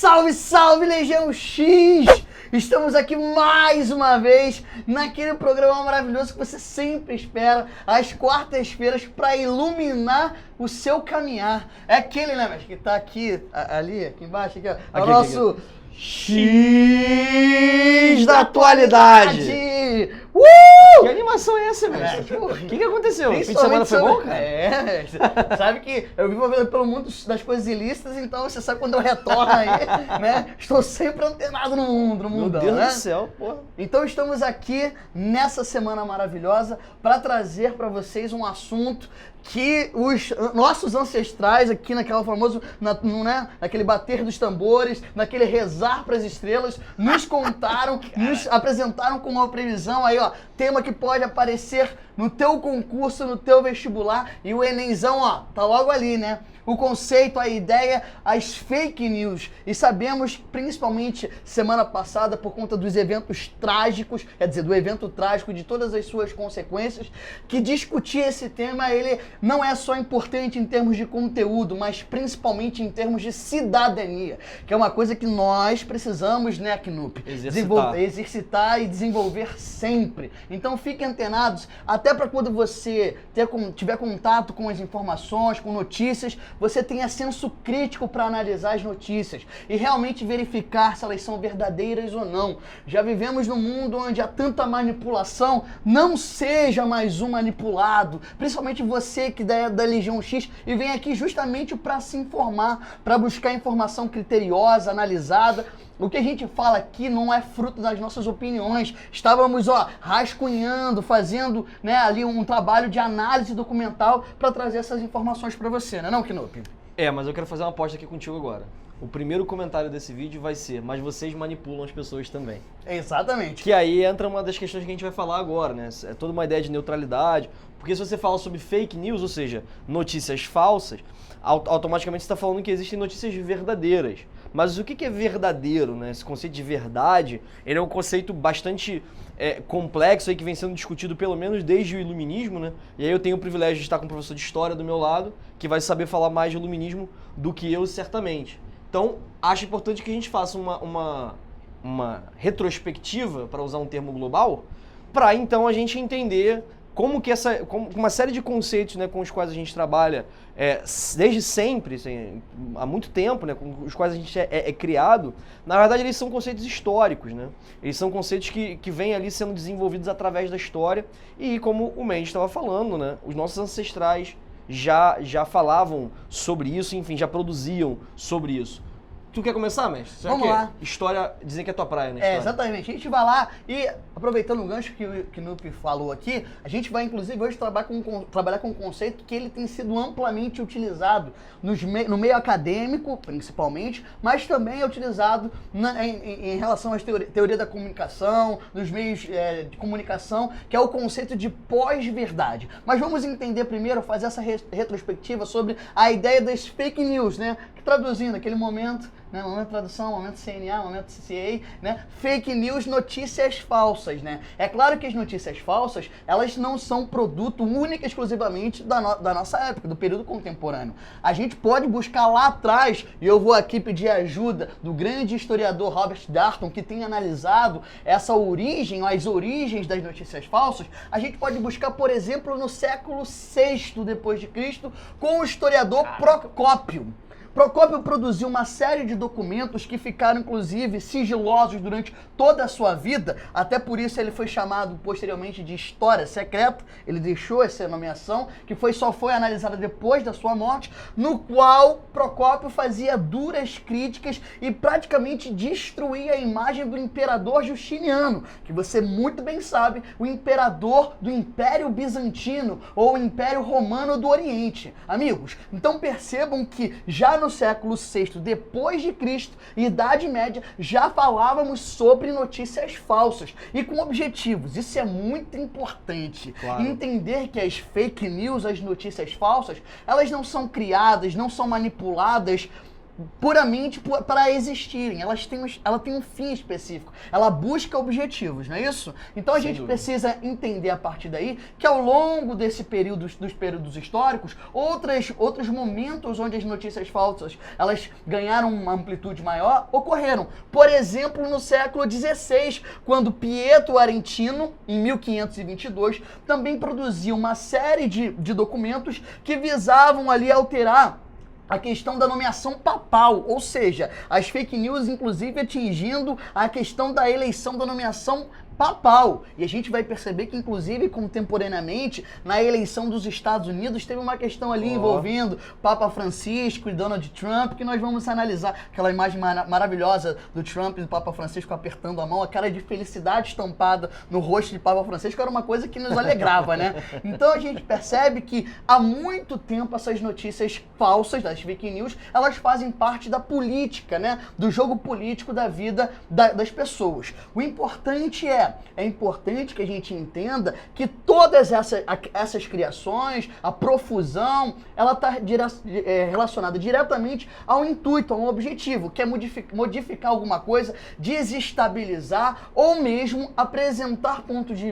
Salve, salve, Legião X! Estamos aqui mais uma vez naquele programa maravilhoso que você sempre espera, às quartas-feiras, para iluminar o seu caminhar. É aquele, né, mas que tá aqui, ali, aqui embaixo, aqui, ó. É o nosso X da atualidade! Que animação é essa, mestre? O que aconteceu? O fim de semana foi bom, cara? É, sabe que eu vivo pelo mundo das coisas ilícitas, então você sabe quando eu retorno aí, né? Estou sempre antenado no mundo, Meu Deus do céu, porra. Então estamos aqui nessa semana maravilhosa para trazer para vocês um assunto que os nossos ancestrais aqui naquela famoso, naquele bater dos tambores, naquele rezar para as estrelas, nos contaram, nos apresentaram com uma previsão aí, ó, tema que pode aparecer no teu concurso, no teu vestibular, e o Enemzão, ó, tá logo ali, né? O conceito, a ideia, as fake news. E sabemos, principalmente semana passada, por conta dos eventos trágicos, quer dizer, do evento trágico, de todas as suas consequências, que discutir esse tema, ele não é só importante em termos de conteúdo, mas principalmente em termos de cidadania, que é uma coisa que nós precisamos, né, Knup? Exercitar e desenvolver sempre. Então fiquem antenados, até para quando você tiver contato com as informações, com notícias, você tenha senso crítico para analisar as notícias e realmente verificar se elas são verdadeiras ou não. Já vivemos num mundo onde há tanta manipulação, não seja mais um manipulado, principalmente você que é da Legião X e vem aqui justamente para se informar, para buscar informação criteriosa, analisada. O que a gente fala aqui não é fruto das nossas opiniões. Estávamos, ó, rascunhando, fazendo, né, ali um trabalho de análise documental para trazer essas informações para você, né, não, Knup? Mas eu quero fazer uma aposta aqui contigo agora. O primeiro comentário desse vídeo vai ser, mas vocês manipulam as pessoas também. Exatamente. Que aí entra uma das questões que a gente vai falar agora, né? É toda uma ideia de neutralidade. Porque se você fala sobre fake news, ou seja, notícias falsas, automaticamente você está falando que existem notícias verdadeiras. Mas o que é verdadeiro, né? Esse conceito de verdade, ele é um conceito bastante complexo aí que vem sendo discutido pelo menos desde o Iluminismo, né? E aí eu tenho o privilégio de estar com um professor de História do meu lado, que vai saber falar mais de Iluminismo do que eu, certamente. Então, acho importante que a gente faça uma retrospectiva, para usar um termo global, para então a gente entender como uma série de conceitos, né, com os quais a gente trabalha desde sempre, assim, há muito tempo, né, com os quais a gente é criado, na verdade eles são conceitos históricos, né? Eles são conceitos que vêm ali sendo desenvolvidos através da história e, como o Mendes estava falando, né, os nossos ancestrais já falavam sobre isso, enfim, já produziam sobre isso. Tu quer começar, mestre? Vamos lá. História, dizem que é tua praia, né? Exatamente. A gente vai lá e, aproveitando o gancho que o Knup falou aqui, a gente vai, inclusive, hoje trabalhar com um conceito que ele tem sido amplamente utilizado no meio acadêmico, principalmente, mas também é utilizado em relação à teoria da comunicação, nos meios de comunicação, que é o conceito de pós-verdade. Mas vamos entender primeiro, fazer essa retrospectiva sobre a ideia das fake news, né? Traduzindo, aquele momento, né, momento de tradução, momento CNA, momento CCA, né, fake news, notícias falsas, né. É claro que as notícias falsas, elas não são produto único e exclusivamente da nossa época, do período contemporâneo. A gente pode buscar lá atrás, e eu vou aqui pedir a ajuda do grande historiador Robert Darnton, que tem analisado essa origem, as origens das notícias falsas. A gente pode buscar, por exemplo, no século VI depois de Cristo, com o historiador Procópio. Procópio produziu uma série de documentos que ficaram, inclusive, sigilosos durante toda a sua vida, até por isso ele foi chamado posteriormente de História Secreta, ele deixou essa nomeação, que só foi analisada depois da sua morte, no qual Procópio fazia duras críticas e praticamente destruía a imagem do imperador Justiniano, que você muito bem sabe, o imperador do Império Bizantino, ou Império Romano do Oriente. Amigos, então percebam que já no século VI depois de Cristo, Idade Média, já falávamos sobre notícias falsas e com objetivos. Isso é muito importante. Claro. Entender que as fake news, as notícias falsas, elas não são criadas, não são manipuladas puramente para existirem. Ela tem um fim específico. Ela busca objetivos, não é isso? Então a Sem gente dúvida. precisa entender a partir daí que ao longo desse período, dos períodos históricos, outros momentos onde as notícias falsas elas ganharam uma amplitude maior ocorreram. Por exemplo, no século XVI, quando Pietro Arentino, em 1522, também produziu uma série de documentos que visavam ali alterar a questão da nomeação papal, ou seja, as fake news inclusive atingindo a questão da eleição da nomeação papal. E a gente vai perceber que, inclusive, contemporaneamente, na eleição dos Estados Unidos, teve uma questão ali envolvendo Papa Francisco e Donald Trump, que nós vamos analisar. Aquela imagem maravilhosa do Trump e do Papa Francisco apertando a mão, a cara de felicidade estampada no rosto de Papa Francisco era uma coisa que nos alegrava, né? Então a gente percebe que há muito tempo essas notícias falsas, das fake news, elas fazem parte da política, né? Do jogo político da vida das pessoas. O importante é importante que a gente entenda que todas essas criações, a profusão, ela está relacionada diretamente ao intuito, a um objetivo, que é modificar alguma coisa, desestabilizar ou mesmo apresentar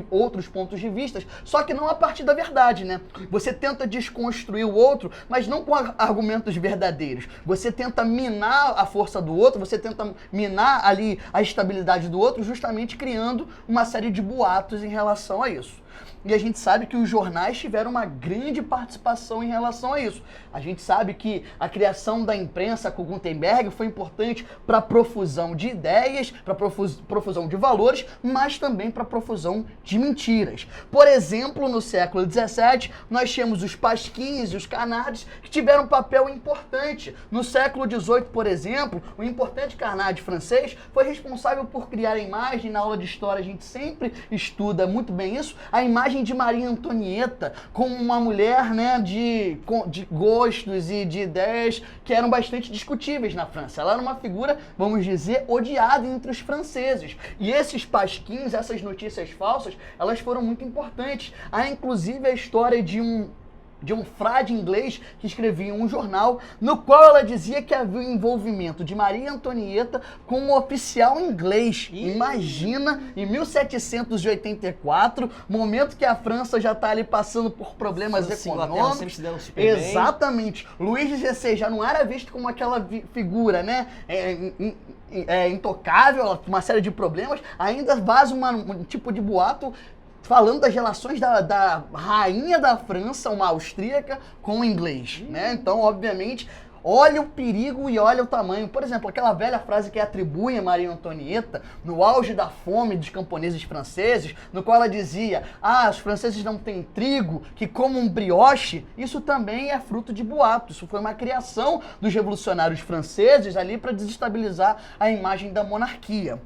outros pontos de vista, só que não a partir da verdade, né? Você tenta desconstruir o outro, mas não com argumentos verdadeiros. Você tenta minar a força do outro, você tenta minar ali a estabilidade do outro, justamente criando uma série de boatos em relação a isso. E a gente sabe que os jornais tiveram uma grande participação em relação a isso. A gente sabe que a criação da imprensa com Gutenberg foi importante para a profusão de ideias, para a profusão de valores, mas também para a profusão de mentiras. Por exemplo, no século XVII, nós tínhamos os pasquins e os canardes que tiveram um papel importante. No século XVIII, por exemplo, o importante carnade francês foi responsável por criar a imagem. Na aula de história a gente sempre estuda muito bem isso, a imagem de Maria Antonieta como uma mulher, né, de gostos e de ideias que eram bastante discutíveis na França. Ela era uma figura, vamos dizer, odiada entre os franceses. E esses pasquins, essas notícias falsas, elas foram muito importantes. Há inclusive a história de um frade inglês que escrevia um jornal no qual ela dizia que havia o envolvimento de Maria Antonieta com um oficial inglês. Imagina, em 1784, momento que a França já está ali passando por problemas econômicos. Sempre se deram super bem. Exatamente. Luís XVI já não era visto como aquela figura, né? Intocável, uma série de problemas. Ainda vaza um tipo de boato falando das relações da rainha da França, uma austríaca, com o inglês, né? Então, obviamente, olha o perigo e olha o tamanho. Por exemplo, aquela velha frase que atribui a Maria Antonieta, no auge da fome dos camponeses franceses, no qual ela dizia, os franceses não têm trigo, que comam um brioche, isso também é fruto de boato. Isso foi uma criação dos revolucionários franceses ali para desestabilizar a imagem da monarquia.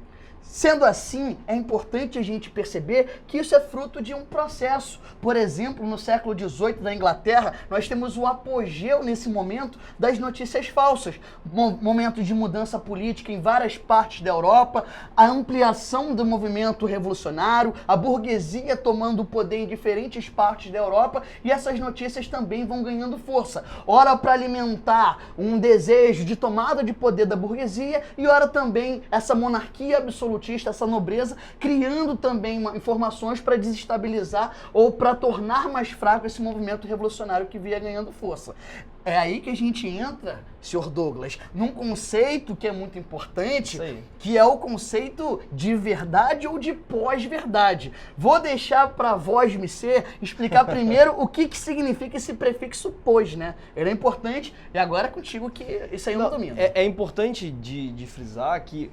Sendo assim, é importante a gente perceber que isso é fruto de um processo. Por exemplo, no século XVIII da Inglaterra, nós temos o apogeu nesse momento das notícias falsas. Momento de mudança política em várias partes da Europa, a ampliação do movimento revolucionário, a burguesia tomando o poder em diferentes partes da Europa, e essas notícias também vão ganhando força. Ora para alimentar um desejo de tomada de poder da burguesia, e ora também essa monarquia absoluta, essa nobreza, criando também informações para desestabilizar ou para tornar mais fraco esse movimento revolucionário que via ganhando força. É aí que a gente entra, senhor Douglas, num conceito que é muito importante, que é o conceito de verdade ou de pós-verdade. Vou deixar para a voz me ser explicar primeiro o que significa esse prefixo pós, né? Ele é importante e agora é contigo que isso aí eu não domino. É importante de frisar que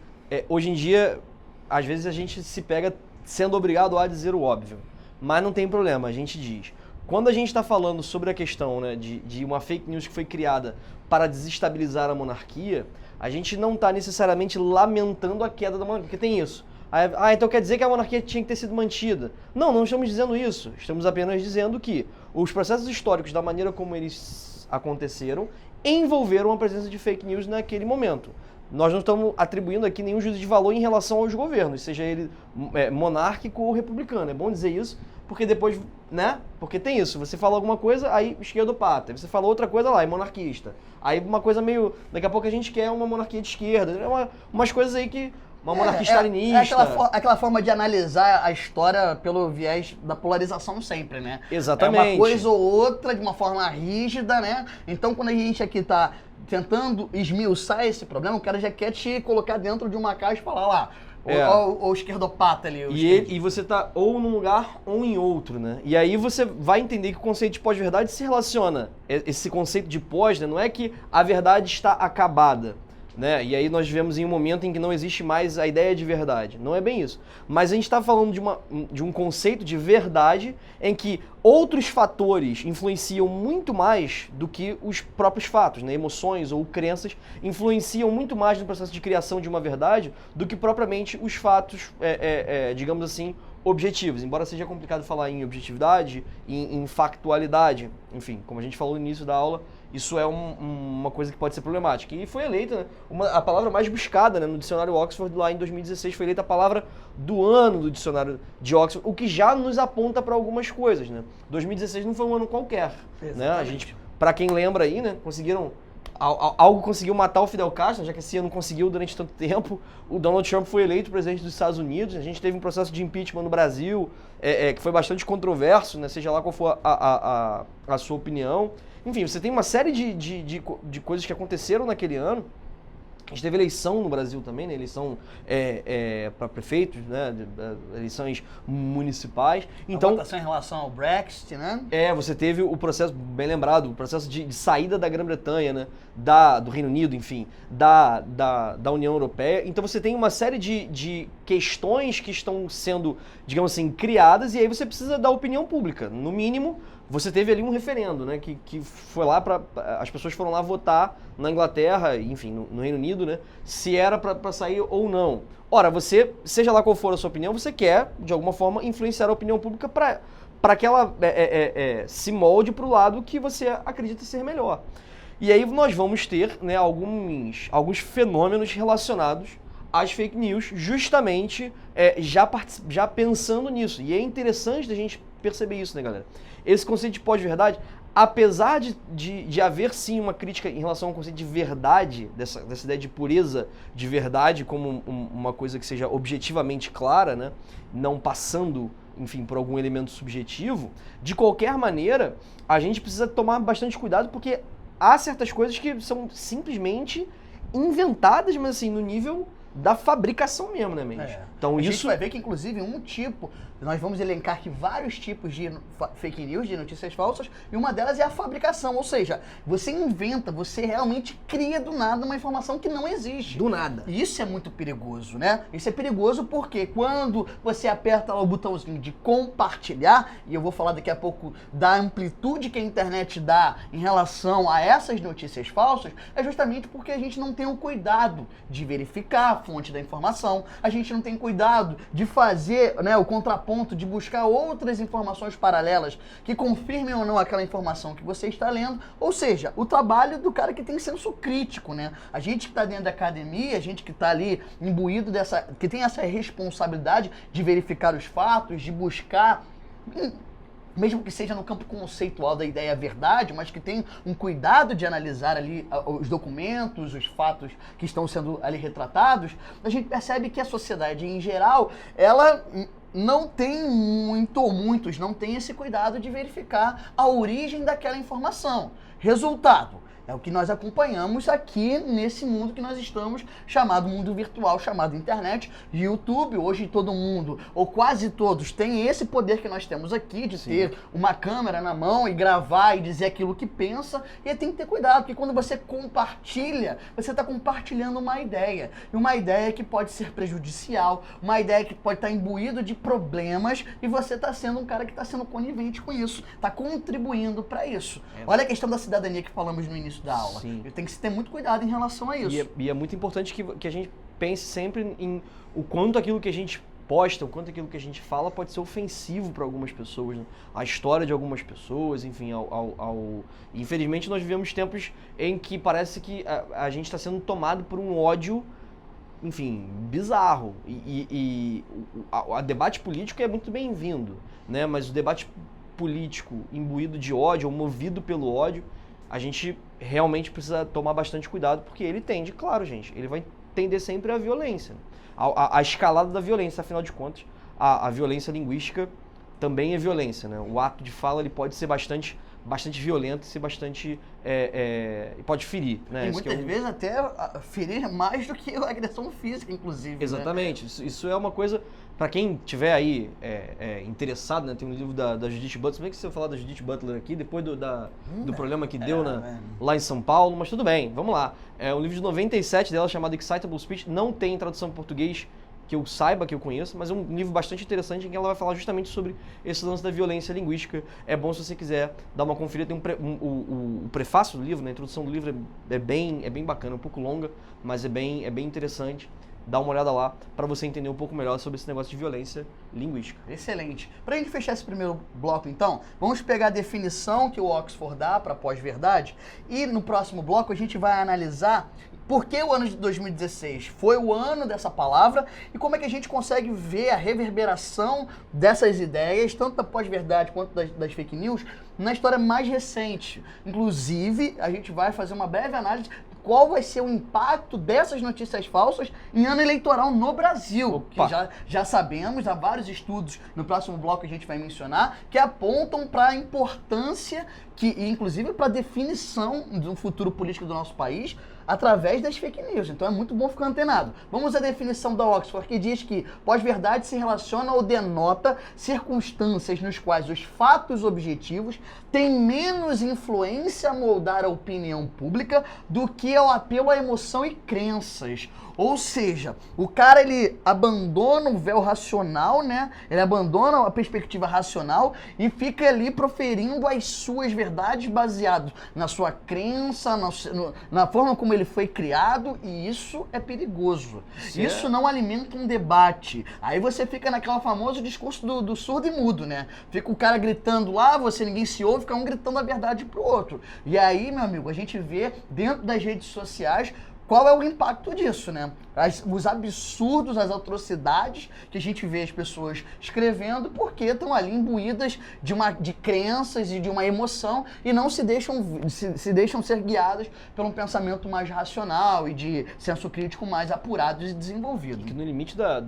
hoje em dia, às vezes a gente se pega sendo obrigado a dizer o óbvio, mas não tem problema, a gente diz. Quando a gente está falando sobre a questão, né, de uma fake news que foi criada para desestabilizar a monarquia, a gente não está necessariamente lamentando a queda da monarquia, porque tem isso. Então quer dizer que a monarquia tinha que ter sido mantida. Não estamos dizendo isso. Estamos apenas dizendo que os processos históricos, da maneira como eles aconteceram, envolveram a presença de fake news naquele momento. nós não estamos atribuindo aqui nenhum juízo de valor em relação aos governos, seja ele monárquico ou republicano. É bom dizer isso, porque depois, né? Porque tem isso, você fala alguma coisa, aí esquerdopata. Aí você fala outra coisa lá, é monarquista. Aí uma coisa meio... Daqui a pouco a gente quer uma monarquia de esquerda. Umas coisas aí que... Uma monarquia stalinista. Aquela forma de analisar a história pelo viés da polarização sempre, né? Exatamente. É uma coisa ou outra de uma forma rígida, né? Então, quando a gente aqui tá tentando esmiuçar esse problema, o cara já quer te colocar dentro de uma caixa e falar lá, o esquerdopata ali. E você tá ou num lugar ou em outro, né? E aí você vai entender que o conceito de pós-verdade se relaciona. Esse conceito de pós, né, não é que a verdade está acabada, né? E aí nós vivemos em um momento em que não existe mais a ideia de verdade. Não é bem isso. Mas a gente está falando de um conceito de verdade em que outros fatores influenciam muito mais do que os próprios fatos, né? Emoções ou crenças influenciam muito mais no processo de criação de uma verdade do que propriamente os fatos, digamos assim, objetivos. Embora seja complicado falar em objetividade, em factualidade, enfim, como a gente falou no início da aula, isso é uma coisa que pode ser problemática. E foi eleita, né, a palavra mais buscada, né, no dicionário Oxford lá em 2016, foi eleita a palavra do ano do dicionário de Oxford, o que já nos aponta para algumas coisas, né? 2016 não foi um ano qualquer, né? A gente, para quem lembra aí, né, algo conseguiu matar o Fidel Castro, já que esse ano não conseguiu durante tanto tempo. O Donald Trump foi eleito presidente dos Estados Unidos, a gente teve um processo de impeachment no Brasil, que foi bastante controverso, né, seja lá qual for a sua opinião. Enfim, você tem uma série de coisas que aconteceram naquele ano. A gente teve eleição no Brasil também, né? Eleição para prefeitos, né? Eleições municipais. Então, a votação em relação ao Brexit, né? Você teve o processo, bem lembrado, o processo de saída da Grã-Bretanha, né? Do Reino Unido, enfim, da União Europeia. Então você tem uma série de questões que estão sendo, digamos assim, criadas, e aí você precisa da opinião pública. No mínimo, você teve ali um referendo, né, que foi lá as pessoas foram lá votar na Inglaterra, enfim, no Reino Unido, né, se era para sair ou não. Ora, você, seja lá qual for a sua opinião, você quer, de alguma forma, influenciar a opinião pública para que ela se molde para o lado que você acredita ser melhor. E aí nós vamos ter, né, alguns fenômenos relacionados às fake news, justamente já pensando nisso. E é interessante a gente perceber isso, né, galera? Esse conceito de pós-verdade, apesar de haver sim uma crítica em relação ao conceito de verdade, dessa ideia de pureza de verdade como uma coisa que seja objetivamente clara, né, não passando, enfim, por algum elemento subjetivo, de qualquer maneira, a gente precisa tomar bastante cuidado, porque há certas coisas que são simplesmente inventadas, mas assim, no nível da fabricação mesmo, né, Mendes? Então, a gente vai ver que, inclusive, nós vamos elencar aqui vários tipos de fake news, de notícias falsas, e uma delas é a fabricação, ou seja, você inventa, você realmente cria do nada uma informação que não existe. Do nada. E isso é muito perigoso, né? Isso é perigoso porque quando você aperta lá o botãozinho de compartilhar, e eu vou falar daqui a pouco da amplitude que a internet dá em relação a essas notícias falsas, é justamente porque a gente não tem o cuidado de verificar a fonte da informação, a gente não tem cuidado de fazer, né, o contraponto, de buscar outras informações paralelas que confirmem ou não aquela informação que você está lendo, ou seja, o trabalho do cara que tem senso crítico, né? A gente que está dentro da academia, a gente que está ali imbuído que tem essa responsabilidade de verificar os fatos, de buscar, mesmo que seja no campo conceitual da ideia verdade, mas que tem um cuidado de analisar ali os documentos, os fatos que estão sendo ali retratados, a gente percebe que a sociedade em geral, ela não tem muitos não têm esse cuidado de verificar a origem daquela informação. Resultado, é o que nós acompanhamos aqui nesse mundo que nós estamos, chamado mundo virtual, chamado internet, YouTube. Hoje todo mundo, ou quase todos, tem esse poder que nós temos aqui, de ter uma câmera na mão e gravar e dizer aquilo que pensa. E tem que ter cuidado, porque quando você compartilha, você está compartilhando uma ideia. E uma ideia que pode ser prejudicial, uma ideia que pode estar imbuído de problemas, e você está sendo um cara que está sendo conivente com isso, está contribuindo para isso. Olha a questão da cidadania que falamos no início da aula. Tem que se ter muito cuidado em relação a isso. E é muito importante que a gente pense sempre em o quanto aquilo que a gente posta, o quanto aquilo que a gente fala pode ser ofensivo para algumas pessoas, né? A história de algumas pessoas, enfim, infelizmente nós vivemos tempos em que parece que a gente está sendo tomado por um ódio, enfim, bizarro. A debate político é muito bem-vindo, né? Mas o debate político imbuído de ódio, ou movido pelo ódio, a gente realmente precisa tomar bastante cuidado, porque ele tende, claro, gente, ele vai tender sempre à violência, a escalada da violência. Afinal de contas, a violência linguística também é violência, né? O ato de fala ele pode ser bastante violento e ser bastante pode ferir, né? E muitas vezes até ferir mais do que a agressão física, inclusive. Exatamente. Né? Isso é uma coisa, para quem tiver aí interessado, né? Tem um livro da Judith Butler, se bem que se eu falar da Judith Butler aqui, depois do problema que deu lá em São Paulo, mas tudo bem, vamos lá. É um livro de 97 dela chamado Excitable Speech, não tem tradução em português que eu saiba, que eu conheço, mas é um livro bastante interessante em que ela vai falar justamente sobre esse lance da violência linguística. É bom se você quiser dar uma conferida, tem o prefácio do livro, né? A introdução do livro é bem bacana, um pouco longa, mas é bem interessante. Dá uma olhada lá para você entender um pouco melhor sobre esse negócio de violência linguística. Excelente. Para a gente fechar esse primeiro bloco, então, vamos pegar a definição que o Oxford dá para pós-verdade e no próximo bloco a gente vai analisar por que o ano de 2016 foi o ano dessa palavra e como é que a gente consegue ver a reverberação dessas ideias, tanto da pós-verdade quanto das fake news, na história mais recente. Inclusive, a gente vai fazer uma breve análise de qual vai ser o impacto dessas notícias falsas em ano eleitoral no Brasil. Opa. Que já sabemos, há vários estudos, no próximo bloco a gente vai mencionar, que apontam para a importância, inclusive para a definição do futuro político do nosso país, através das fake news. Então é muito bom ficar antenado. Vamos à definição da Oxford, que diz que pós-verdade se relaciona ou denota circunstâncias nos quais os fatos objetivos têm menos influência a moldar a opinião pública do que ao apelo à emoção e crenças. Ou seja, o cara ele abandona o véu racional, né? Ele abandona a perspectiva racional e fica ali proferindo as suas verdades baseado na sua crença, na forma como ele foi criado, e isso é perigoso. Isso não alimenta um debate. Aí você fica naquele famoso discurso do surdo e mudo, né? Fica o cara gritando lá, ninguém se ouve, fica um gritando a verdade pro outro. E aí, meu amigo, a gente vê dentro das redes sociais qual é o impacto disso, né? Os absurdos, as atrocidades que a gente vê as pessoas escrevendo porque estão ali imbuídas de crenças e de uma emoção e não se deixam ser guiadas por um pensamento mais racional e de senso crítico mais apurado e desenvolvido. Que no limite da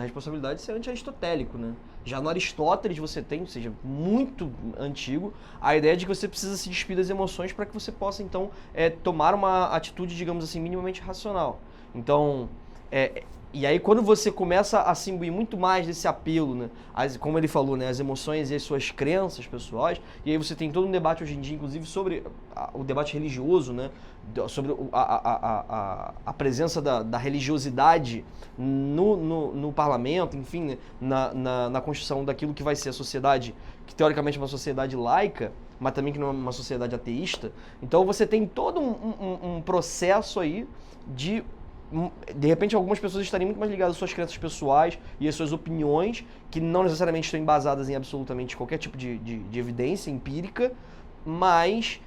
responsabilidade ser anti-aristotélico, né? Já no Aristóteles você tem, ou seja, muito antigo, a ideia de que você precisa se despir das emoções para que você possa, então, tomar uma atitude, digamos assim, minimamente racional. Então, e aí quando você começa a se imbuir muito mais desse apelo, né, como ele falou, né, as emoções e as suas crenças pessoais, e aí você tem todo um debate hoje em dia, inclusive, sobre o debate religioso, né, sobre a presença da religiosidade no parlamento, enfim, na construção daquilo que vai ser a sociedade, que teoricamente é uma sociedade laica, mas também que não é uma sociedade ateísta. Então você tem todo um processo aí de repente algumas pessoas estarem muito mais ligadas às suas crenças pessoais e às suas opiniões, que não necessariamente estão embasadas em absolutamente qualquer tipo de evidência empírica, mas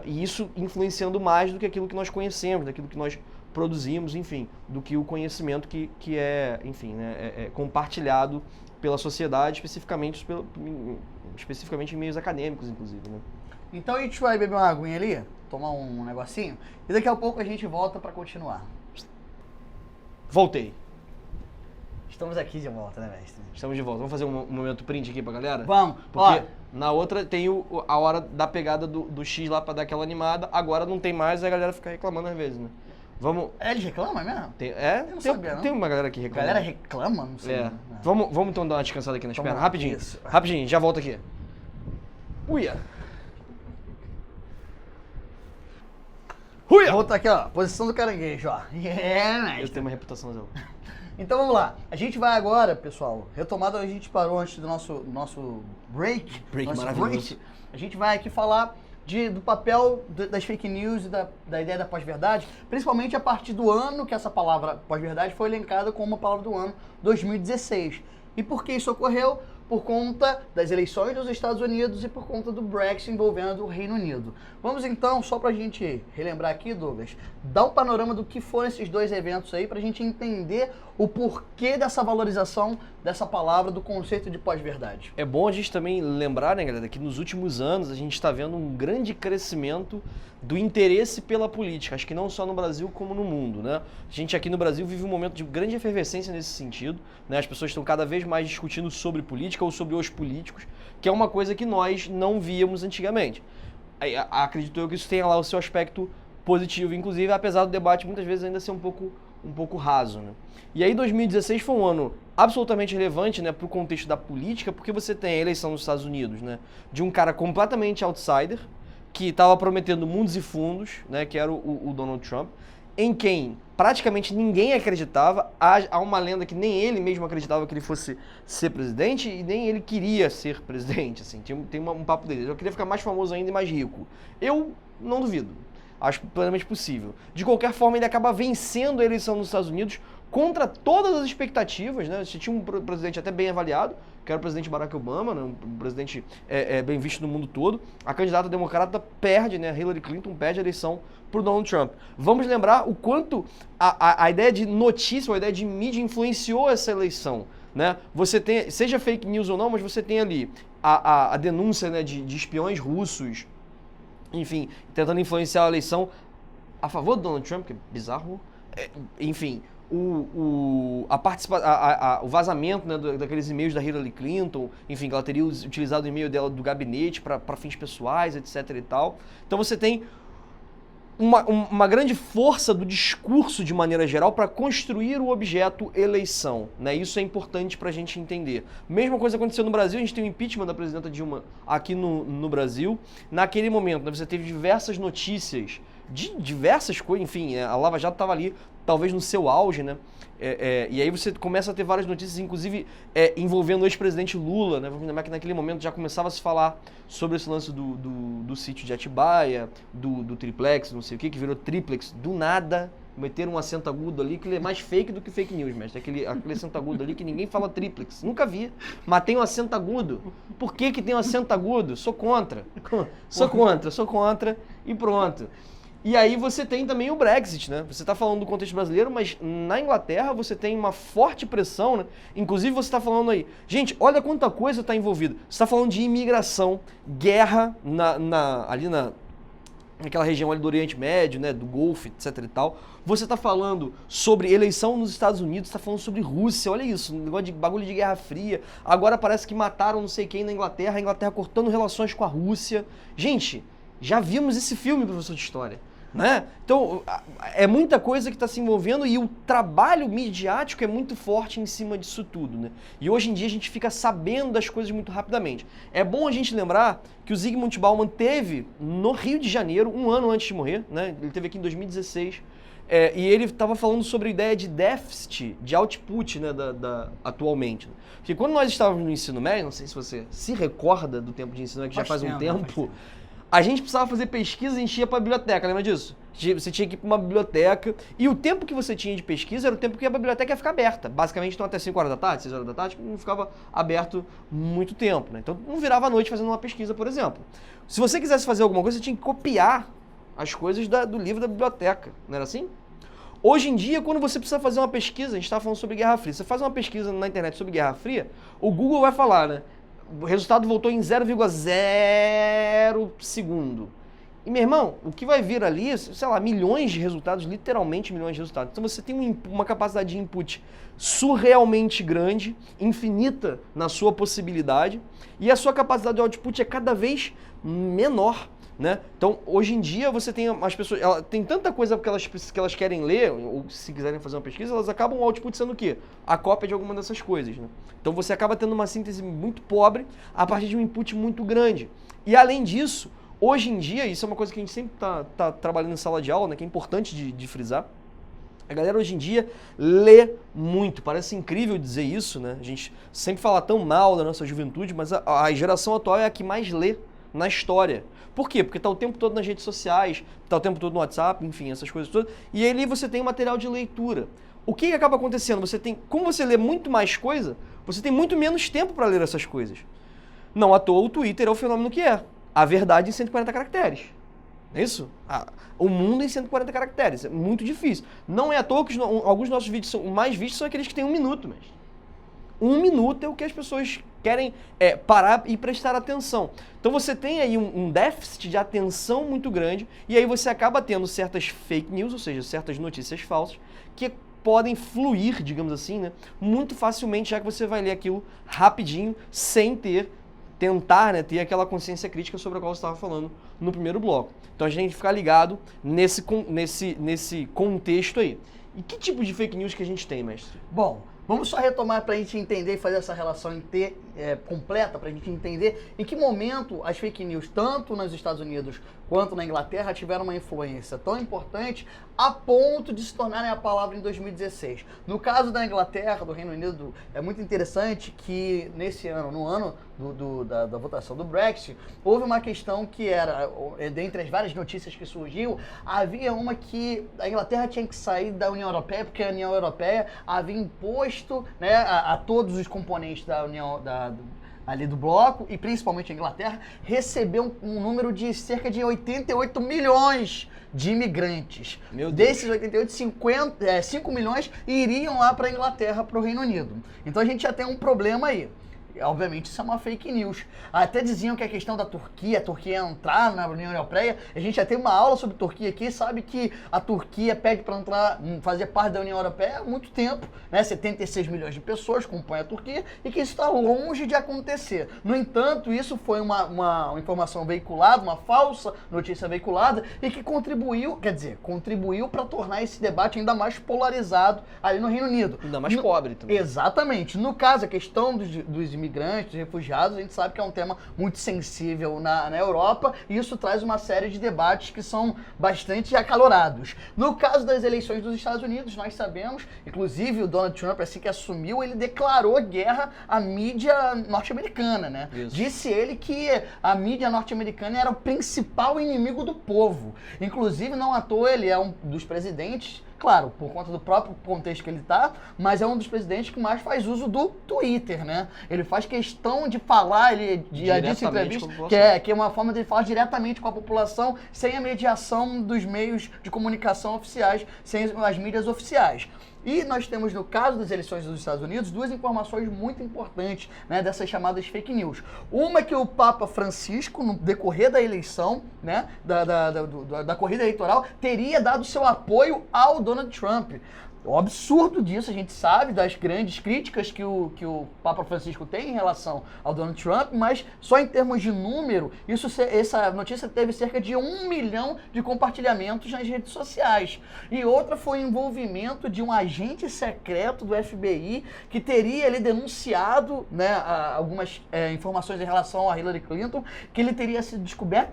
isso influenciando mais do que aquilo que nós conhecemos, daquilo que nós produzimos, enfim, do que o conhecimento que é, enfim, né, é compartilhado pela sociedade, especificamente em meios acadêmicos, inclusive, né? Então a gente vai beber uma aguinha ali, tomar um negocinho, e daqui a pouco a gente volta para continuar. Voltei. Estamos aqui de volta, né, mestre? Estamos de volta. Vamos fazer um momento print aqui pra galera? Vamos. Porque na outra tem a hora da pegada do X lá pra dar aquela animada. Agora não tem mais, a galera fica reclamando às vezes, né? Vamos... Eles reclamam mesmo? Eu não sabia, não. Tem uma galera que reclama. Galera reclama? Não sei. É. Vamos então dar uma descansada aqui nas pernas. Rapidinho. Isso. Rapidinho, já volto aqui. Uia! Volta aqui, ó. Posição do caranguejo, ó. Eu tenho uma reputação, Zé. Então vamos lá. A gente vai agora, pessoal, retomado, a gente parou antes do nosso break. Maravilhoso. A gente vai aqui falar do papel das fake news e da ideia da pós-verdade, principalmente a partir do ano que essa palavra pós-verdade foi elencada como uma palavra do ano 2016. E por que isso ocorreu? Por conta das eleições dos Estados Unidos e por conta do Brexit envolvendo o Reino Unido. Vamos então, só pra gente relembrar aqui, Douglas, dar um panorama do que foram esses dois eventos aí, pra gente entender o porquê dessa valorização dessa palavra, do conceito de pós-verdade. É bom a gente também lembrar, né, galera, que nos últimos anos a gente está vendo um grande crescimento do interesse pela política, acho que não só no Brasil como no mundo, né? A gente aqui no Brasil vive um momento de grande efervescência nesse sentido, né? As pessoas estão cada vez mais discutindo sobre política ou sobre os políticos, que é uma coisa que nós não víamos antigamente. Acredito eu que isso tenha lá o seu aspecto positivo, inclusive, apesar do debate muitas vezes ainda ser um pouco raso, né? E aí 2016 foi um ano absolutamente relevante, né, para o contexto da política, porque você tem a eleição nos Estados Unidos, né, de um cara completamente outsider, que estava prometendo mundos e fundos, né, que era o Donald Trump, em quem praticamente ninguém acreditava. Há uma lenda que nem ele mesmo acreditava que ele fosse ser presidente e nem ele queria ser presidente. Assim, tem um papo dele. Eu queria ficar mais famoso ainda e mais rico. Eu não duvido. Acho plenamente possível. De qualquer forma, ele acaba vencendo a eleição nos Estados Unidos contra todas as expectativas, né? Você tinha um presidente até bem avaliado, que era o presidente Barack Obama, né? Um presidente bem visto no mundo todo. A candidata democrata perde, né? Hillary Clinton perde a eleição para o Donald Trump. Vamos lembrar o quanto a ideia de notícia, ou a ideia de mídia influenciou essa eleição, né? Você tem, seja fake news ou não, mas você tem ali a denúncia, né, de espiões russos, enfim, tentando influenciar a eleição a favor do Donald Trump, que é bizarro. Enfim, o vazamento, né, daqueles e-mails da Hillary Clinton, enfim, que ela teria utilizado o e-mail dela do gabinete para fins pessoais, etc e tal. Então você tem uma grande força do discurso de maneira geral para construir o objeto eleição, né? Isso é importante para a gente entender. Mesma coisa aconteceu no Brasil, a gente tem o impeachment da presidenta Dilma aqui no Brasil. Naquele momento, né, você teve diversas notícias de diversas coisas, enfim, a Lava Jato estava ali, talvez no seu auge, né? E aí você começa a ter várias notícias, inclusive envolvendo o ex-presidente Lula, né? Vamos lembrar que naquele momento já começava a se falar sobre esse lance do sítio de Atibaia, do triplex, não sei o que virou triplex, do nada, meteram um acento agudo ali, que é mais fake do que fake news, mestre. Aquele acento agudo ali que ninguém fala triplex, nunca vi, mas tem um acento agudo. Por que tem um acento agudo? Sou contra, e pronto. E aí você tem também o Brexit, né? Você está falando do contexto brasileiro, mas na Inglaterra você tem uma forte pressão, né? Inclusive você está falando aí, gente, olha quanta coisa está envolvida. Você está falando de imigração, guerra ali naquela região ali do Oriente Médio, né? Do Golfo, etc e tal. Você está falando sobre eleição nos Estados Unidos, está falando sobre Rússia, olha isso, um negócio de bagulho de Guerra Fria. Agora parece que mataram não sei quem na Inglaterra, a Inglaterra cortando relações com a Rússia. Gente, já vimos esse filme, professor de História. Né? Então, é muita coisa que está se envolvendo e o trabalho midiático é muito forte em cima disso tudo, né? E hoje em dia a gente fica sabendo das coisas muito rapidamente. É bom a gente lembrar que o Zygmunt Bauman teve no Rio de Janeiro, um ano antes de morrer, né? Ele teve aqui em 2016, e ele estava falando sobre a ideia de déficit, de output, né, atualmente. Porque quando nós estávamos no ensino médio, não sei se você se recorda do tempo de ensino médio, que já faz um tempo, a gente precisava fazer pesquisa e a gente ia para a biblioteca, lembra disso? Você tinha que ir para uma biblioteca e o tempo que você tinha de pesquisa era o tempo que a biblioteca ia ficar aberta. Basicamente, então até 5 horas da tarde, 6 horas da tarde, não ficava aberto muito tempo, né? Então não virava à noite fazendo uma pesquisa, por exemplo. Se você quisesse fazer alguma coisa, você tinha que copiar as coisas do livro da biblioteca, não era assim? Hoje em dia, quando você precisa fazer uma pesquisa, a gente estava falando sobre Guerra Fria, você faz uma pesquisa na internet sobre Guerra Fria, o Google vai falar, né? O resultado voltou em 0,0 segundo. E, meu irmão, o que vai vir ali, sei lá, milhões de resultados, literalmente milhões de resultados. Então você tem uma capacidade de input surrealmente grande, infinita na sua possibilidade, e a sua capacidade de output é cada vez menor, né? Então, hoje em dia, você tem as pessoas, tem tanta coisa que elas querem ler, ou se quiserem fazer uma pesquisa, elas acabam o output sendo o quê? A cópia de alguma dessas coisas, né? Então, você acaba tendo uma síntese muito pobre a partir de um input muito grande. E, além disso, hoje em dia, isso é uma coisa que a gente sempre tá trabalhando em sala de aula, né? Que é importante de frisar. A galera hoje em dia lê muito, parece incrível dizer isso, né? A gente sempre fala tão mal da nossa juventude, mas a geração atual é a que mais lê na história. Por quê? Porque está o tempo todo nas redes sociais, está o tempo todo no WhatsApp, enfim, essas coisas todas. E ali você tem material de leitura. O que acaba acontecendo? Como você lê muito mais coisa, você tem muito menos tempo para ler essas coisas. Não à toa o Twitter é o fenômeno que é. A verdade em 140 caracteres. Não é isso? O mundo em 140 caracteres. É muito difícil. Não é à toa que alguns nossos vídeos mais vistos são aqueles que têm 1 minuto, mas 1 minuto é o que as pessoas querem parar e prestar atenção. Então você tem aí um déficit de atenção muito grande e aí você acaba tendo certas fake news, ou seja, certas notícias falsas, que podem fluir, digamos assim, né, muito facilmente, já que você vai ler aquilo rapidinho, sem tentar, né, ter aquela consciência crítica sobre a qual você estava falando no primeiro bloco. Então a gente tem que ficar ligado nesse contexto aí. E que tipo de fake news que a gente tem, mestre? Bom, vamos só retomar para a gente entender e fazer essa relação completa, para a gente entender em que momento as fake news, tanto nos Estados Unidos quanto na Inglaterra, tiveram uma influência tão importante a ponto de se tornarem a palavra em 2016. No caso da Inglaterra, do Reino Unido, é muito interessante que nesse ano, no ano da votação do Brexit, houve uma questão que era, dentre as várias notícias que surgiu, havia uma que a Inglaterra tinha que sair da União Europeia, porque a União Europeia havia imposto, né, a todos os componentes da União ali do bloco, e principalmente a Inglaterra, recebeu um número de cerca de 88 milhões de imigrantes. Meu Deus. Desses 88, 5 milhões iriam lá para a Inglaterra, para o Reino Unido. Então a gente já tem um problema aí. Obviamente isso é uma fake news. Até diziam que a questão da Turquia, a Turquia entrar na União Europeia, a gente já tem uma aula sobre Turquia aqui, sabe que a Turquia pede para entrar, fazer parte da União Europeia há muito tempo, né? 76 milhões de pessoas compõem a Turquia e que isso está longe de acontecer. No entanto, isso foi uma informação veiculada, uma falsa notícia veiculada e que contribuiu para tornar esse debate ainda mais polarizado ali no Reino Unido. Ainda mais pobre também. Exatamente. No caso, a questão dos imigrantes, dos refugiados, a gente sabe que é um tema muito sensível na Europa e isso traz uma série de debates que são bastante acalorados. No caso das eleições dos Estados Unidos, nós sabemos, inclusive o Donald Trump, assim que assumiu, ele declarou guerra à mídia norte-americana, né? Isso. Disse ele que a mídia norte-americana era o principal inimigo do povo. Inclusive, não à toa, ele é um dos presidentes, claro, por conta do próprio contexto que ele tá, mas é um dos presidentes que mais faz uso do Twitter, né? Ele faz questão de falar, ele já disse em entrevista que é uma forma de ele falar diretamente com a população, sem a mediação dos meios de comunicação oficiais, sem as mídias oficiais. E nós temos, no caso das eleições dos Estados Unidos, duas informações muito importantes, né, dessas chamadas fake news. Uma que o Papa Francisco, no decorrer da eleição, né, da corrida eleitoral, teria dado seu apoio ao Donald Trump. O absurdo disso, a gente sabe das grandes críticas que o Papa Francisco tem em relação ao Donald Trump, mas só em termos de número, essa notícia teve cerca de 1 milhão de compartilhamentos nas redes sociais. E outra foi o envolvimento de um agente secreto do FBI que teria ali denunciado, né, algumas informações em relação a Hillary Clinton, que ele teria sido descoberto,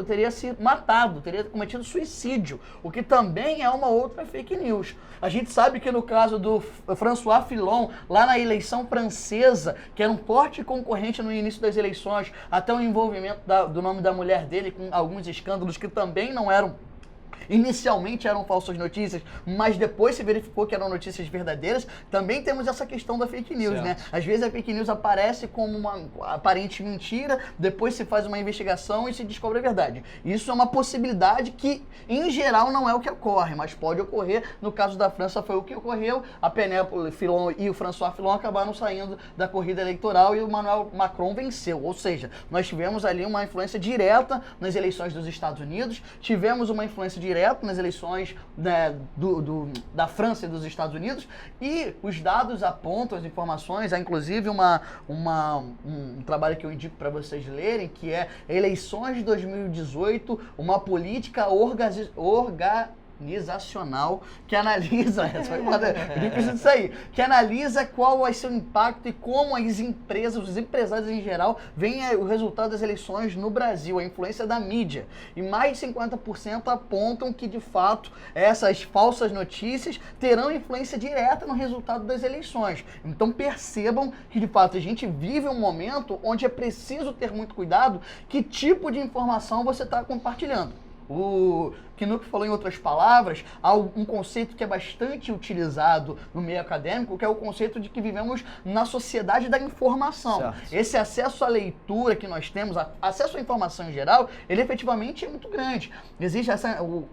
teria se matado, teria cometido suicídio, o que também é uma outra fake news. A gente sabe que no caso do François Fillon, lá na eleição francesa, que era um forte concorrente no início das eleições, até o envolvimento do nome da mulher dele com alguns escândalos que também não eram... Inicialmente eram falsas notícias, mas depois se verificou que eram notícias verdadeiras. Também temos essa questão da fake news, certo, né? Às vezes a fake news aparece como uma aparente mentira, depois se faz uma investigação e se descobre a verdade. Isso é uma possibilidade que, em geral, não é o que ocorre, mas pode ocorrer. No caso da França foi o que ocorreu. A Penélope Fillon e o François Fillon acabaram saindo da corrida eleitoral e o Emmanuel Macron venceu. Ou seja, nós tivemos ali uma influência direta nas eleições dos Estados Unidos, tivemos uma influência direta nas eleições, né, da França e dos Estados Unidos, e os dados apontam, as informações, há inclusive um trabalho que eu indico para vocês lerem, que é Eleições de 2018, uma política organizacional que analisa, que analisa qual vai ser o impacto e como as empresas, os empresários em geral, veem o resultado das eleições no Brasil, a influência da mídia. E mais de 50% apontam que, de fato, essas falsas notícias terão influência direta no resultado das eleições. Então percebam que, de fato, a gente vive um momento onde é preciso ter muito cuidado que tipo de informação você está compartilhando. Knupp falou em outras palavras, há um conceito que é bastante utilizado no meio acadêmico, que é o conceito de que vivemos na sociedade da informação. Certo. Esse acesso à leitura que nós temos, acesso à informação em geral, ele efetivamente é muito grande. Existe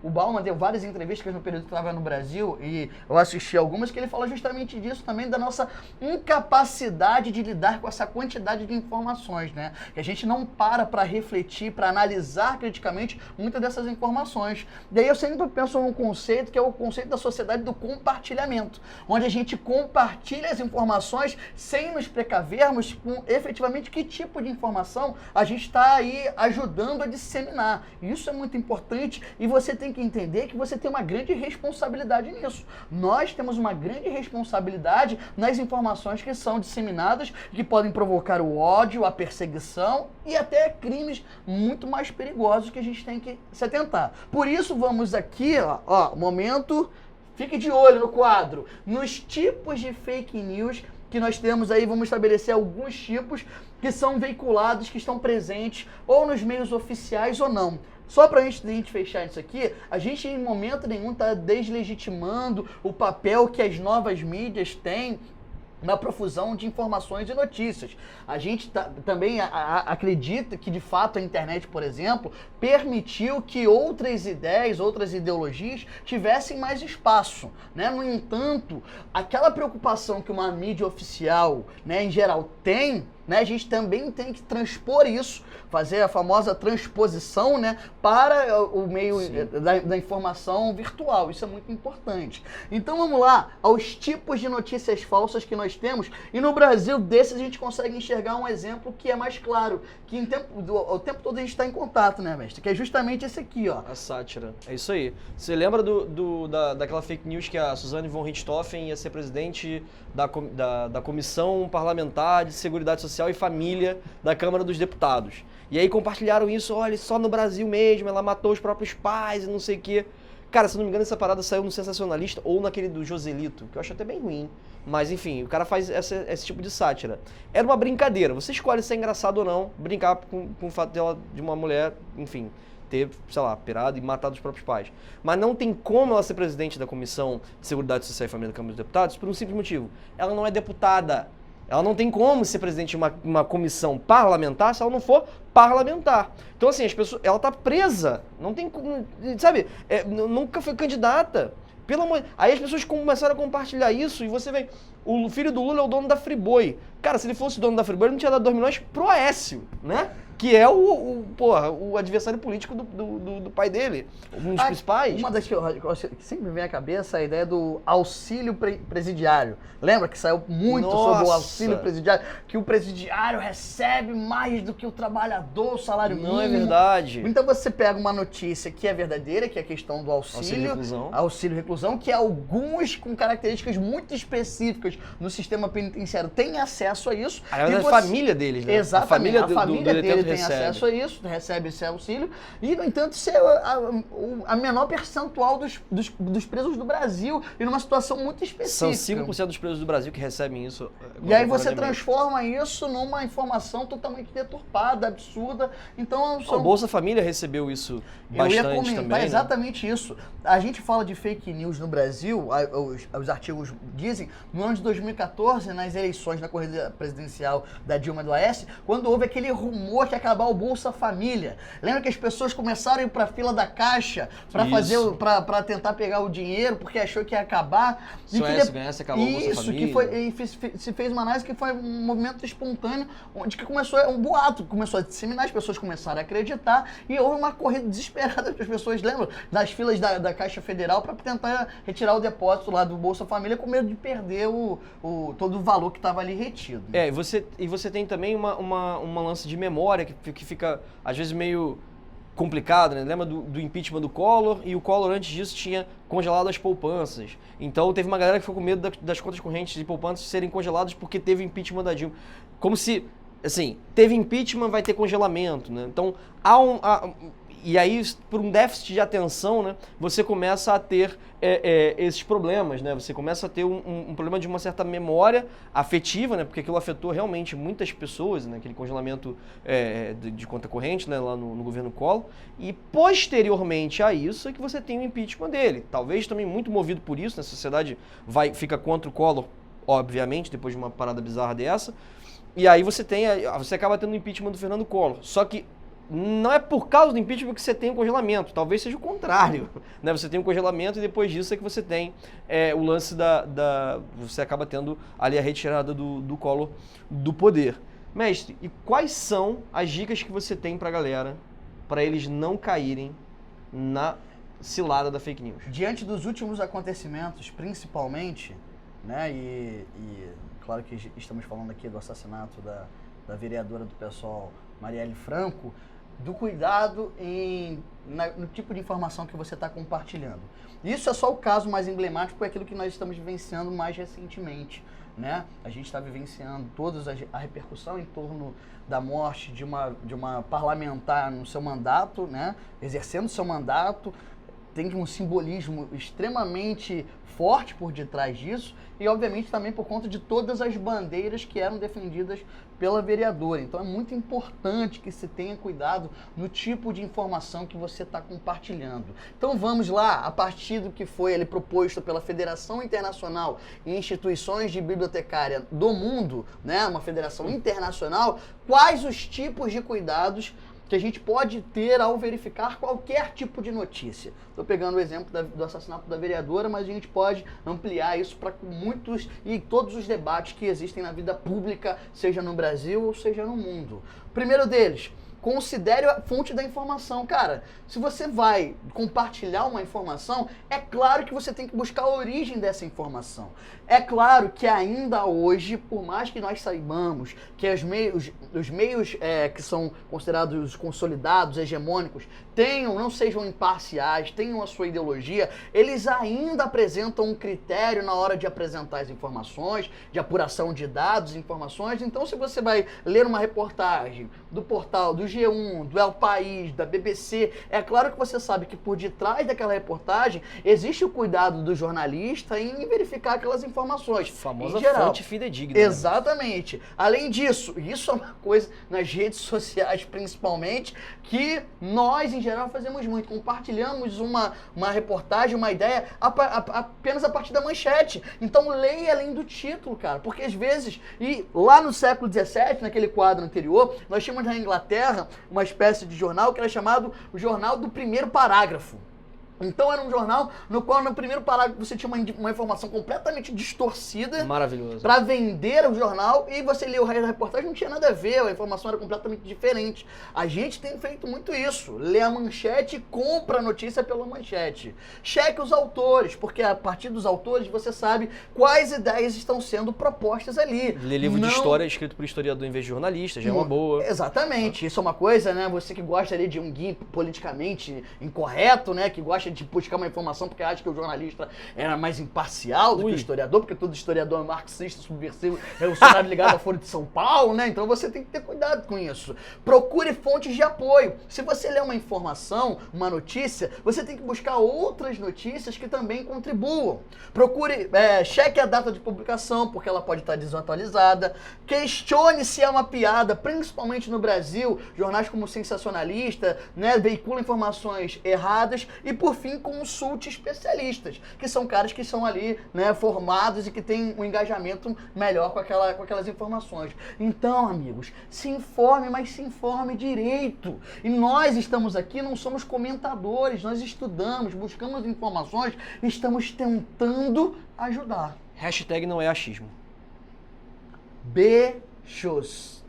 o Bauman deu várias entrevistas no período que estava no Brasil, e eu assisti algumas, que ele fala justamente disso também, da nossa incapacidade de lidar com essa quantidade de informações, né? Que a gente não para refletir, para analisar criticamente muitas dessas informações. Daí eu sempre penso num conceito que é o conceito da sociedade do compartilhamento, onde a gente compartilha as informações sem nos precavermos com efetivamente que tipo de informação a gente está aí ajudando a disseminar. Isso é muito importante e você tem que entender que você tem uma grande responsabilidade nisso. Nós temos uma grande responsabilidade nas informações que são disseminadas, que podem provocar o ódio, a perseguição e até crimes muito mais perigosos que a gente tem que se atentar. Por isso vamos aqui, momento, fique de olho no quadro, nos tipos de fake news que nós temos aí, vamos estabelecer alguns tipos que são veiculados, que estão presentes ou nos meios oficiais ou não. Só para a gente fechar isso aqui, a gente em momento nenhum está deslegitimando o papel que as novas mídias têm na profusão de informações e notícias. A gente também acredita que, de fato, a internet, por exemplo, permitiu que outras ideias, outras ideologias tivessem mais espaço, né? No entanto, aquela preocupação que uma mídia oficial, né, em geral tem, né, a gente também tem que transpor isso, fazer a famosa transposição, né, para o meio da informação virtual. Isso é muito importante. Então vamos lá aos tipos de notícias falsas que nós temos. E no Brasil, desses a gente consegue enxergar um exemplo que é mais claro, que o tempo todo a gente está em contato, né, mestre? Que é justamente esse aqui, ó. A sátira. É isso aí. Você lembra daquela fake news que a Suzane von Richthofen ia ser presidente da Comissão Parlamentar de Seguridade Social e Família da Câmara dos Deputados? E aí compartilharam isso, olha, só no Brasil mesmo, ela matou os próprios pais e não sei o quê. Cara, se não me engano, essa parada saiu no Sensacionalista ou naquele do Joselito, que eu acho até bem ruim. Mas enfim, o cara faz esse tipo de sátira. Era uma brincadeira, você escolhe se é engraçado ou não, brincar com o fato de uma mulher, enfim, ter, sei lá, pirado e matado os próprios pais. Mas não tem como ela ser presidente da Comissão de Seguridade Social e Família da Câmara dos Deputados por um simples motivo. Ela não é deputada. Ela não tem como ser presidente de uma comissão parlamentar se ela não for parlamentar. Então, assim, ela tá presa. Não tem como, sabe? Nunca foi candidata. Pelo amor... Aí as pessoas começaram a compartilhar isso e você vê, o filho do Lula é o dono da Friboi. Cara, se ele fosse o dono da Friboi, ele não tinha dado 2 milhões pro Aécio, né? Que é o adversário político do pai dele, um dos principais. Uma das que sempre vem à cabeça é a ideia do auxílio presidiário. Lembra que saiu muito sobre o auxílio presidiário? Que o presidiário recebe mais do que o trabalhador, o salário mínimo. Não é verdade. Então você pega uma notícia que é verdadeira, que é a questão do auxílio reclusão, que alguns com características muito específicas no sistema penitenciário têm acesso a isso. A família deles, né? Exatamente. A família dele tem recebe acesso a isso, recebe esse auxílio, e, no entanto, isso é a menor percentual dos presos do Brasil, e numa situação muito específica. São 5% dos presos do Brasil que recebem isso. E aí você transforma isso numa informação totalmente deturpada, absurda. Então, O Bolsa Família recebeu isso bastante também. Eu ia comentar exatamente isso. A gente fala de fake news no Brasil, os artigos dizem, no ano de 2014, nas eleições da corrida presidencial da Dilma e do Aécio, quando houve aquele rumor que ia acabar o Bolsa Família. Lembra que as pessoas começaram a ir para a fila da Caixa para tentar pegar o dinheiro, porque achou que ia acabar. Se o ganhasse, acabou o Bolsa Família. Se fez uma análise que foi um movimento espontâneo, onde que começou um boato, começou a disseminar, as pessoas começaram a acreditar, e houve uma corrida desesperada que as pessoas lembram das filas da Caixa Federal para tentar retirar o depósito lá do Bolsa Família com medo de perder todo o valor que estava ali retido. E você tem também uma lance de memória que fica, às vezes, meio complicado, né? Lembra do impeachment do Collor? E o Collor, antes disso, tinha congelado as poupanças. Então, teve uma galera que ficou com medo das contas correntes de poupanças serem congeladas porque teve impeachment da Dilma. Como se, assim, teve impeachment, vai ter congelamento, né? Então, E aí, por um déficit de atenção, né, você começa a ter esses problemas, né? Você começa a ter um problema de uma certa memória afetiva, né? Porque aquilo afetou realmente muitas pessoas, né? Aquele congelamento de conta corrente, né? Lá no governo Collor. E posteriormente a isso é que você tem o impeachment dele. Talvez também muito movido por isso, né? A sociedade fica contra o Collor, obviamente, depois de uma parada bizarra dessa. E aí você acaba tendo o impeachment do Fernando Collor. Só que não é por causa do impeachment que você tem o congelamento, talvez seja o contrário, né? Você tem o congelamento e depois disso é que você tem o lance você acaba tendo ali a retirada do Collor do poder. Mestre, e quais são as dicas que você tem pra galera, para eles não caírem na cilada da fake news? Diante dos últimos acontecimentos, principalmente, né, e claro que estamos falando aqui do assassinato da vereadora do PSOL, Marielle Franco, do cuidado no tipo de informação que você está compartilhando. Isso é só o caso mais emblemático, é aquilo que nós estamos vivenciando mais recentemente, né? A gente está vivenciando a repercussão em torno da morte de uma parlamentar no seu mandato, né? Exercendo seu mandato, tem um simbolismo extremamente forte por detrás disso e, obviamente, também por conta de todas as bandeiras que eram defendidas pela vereadora. Então, é muito importante que se tenha cuidado no tipo de informação que você está compartilhando. Então, vamos lá, a partir do que foi ali proposto pela Federação Internacional e Instituições de Bibliotecária do Mundo, né, uma federação internacional, quais os tipos de cuidados que a gente pode ter ao verificar qualquer tipo de notícia. Estou pegando o exemplo do assassinato da vereadora, mas a gente pode ampliar isso para muitos e todos os debates que existem na vida pública, seja no Brasil ou seja no mundo. O primeiro deles, considere a fonte da informação. Cara, se você vai compartilhar uma informação, é claro que você tem que buscar a origem dessa informação. É claro que ainda hoje, por mais que nós saibamos que os meios que são considerados consolidados, hegemônicos, não sejam imparciais, tenham a sua ideologia, eles ainda apresentam um critério na hora de apresentar as informações, de apuração de dados e informações. Então, se você vai ler uma reportagem do portal do G1, do El País, da BBC, é claro que você sabe que por detrás daquela reportagem existe o cuidado do jornalista em verificar aquelas informações. Famosa em geral. fonte fidedigna. Exatamente. Né? Além disso, isso é uma coisa nas redes sociais principalmente, que nós em geral fazemos muito. Compartilhamos uma reportagem, uma ideia apenas a partir da manchete. Então leia além do título, cara. Porque às vezes, e lá no século XVII, naquele quadro anterior, nós tínhamos na Inglaterra uma espécie de jornal que era chamado o Jornal do Primeiro Parágrafo. Então era um jornal no qual no primeiro parágrafo você tinha uma informação completamente distorcida. Maravilhoso. Para vender o jornal, e você lia o resto da reportagem, não tinha nada a ver, a informação era completamente diferente. A gente tem feito muito isso. Lê a manchete e compra a notícia pela manchete. Cheque os autores, porque a partir dos autores você sabe quais ideias estão sendo propostas ali. Ler livro de história escrito por historiador em vez de jornalista, já é uma boa. Exatamente. Isso é uma coisa, né? Você que gosta ali de um guia politicamente incorreto, né? Que gosta de buscar uma informação porque acha que o jornalista era mais imparcial do que o historiador, porque todo historiador é marxista, subversivo, revolucionário ligado à Folha de São Paulo, né? Então você tem que ter cuidado com isso. Procure fontes de apoio. Se você lê uma informação, uma notícia, você tem que buscar outras notícias que também contribuam. Procure, cheque a data de publicação, porque ela pode estar desatualizada. Questione se é uma piada, principalmente no Brasil. Jornais como Sensacionalista, né, veiculam informações erradas. E por fim, consulte especialistas, que são caras que são ali, né, formados e que têm um engajamento melhor com aquelas informações. Então, amigos, se informe, mas se informe direito. E nós estamos aqui, não somos comentadores, nós estudamos, buscamos informações e estamos tentando ajudar. Hashtag não é achismo. Beijos.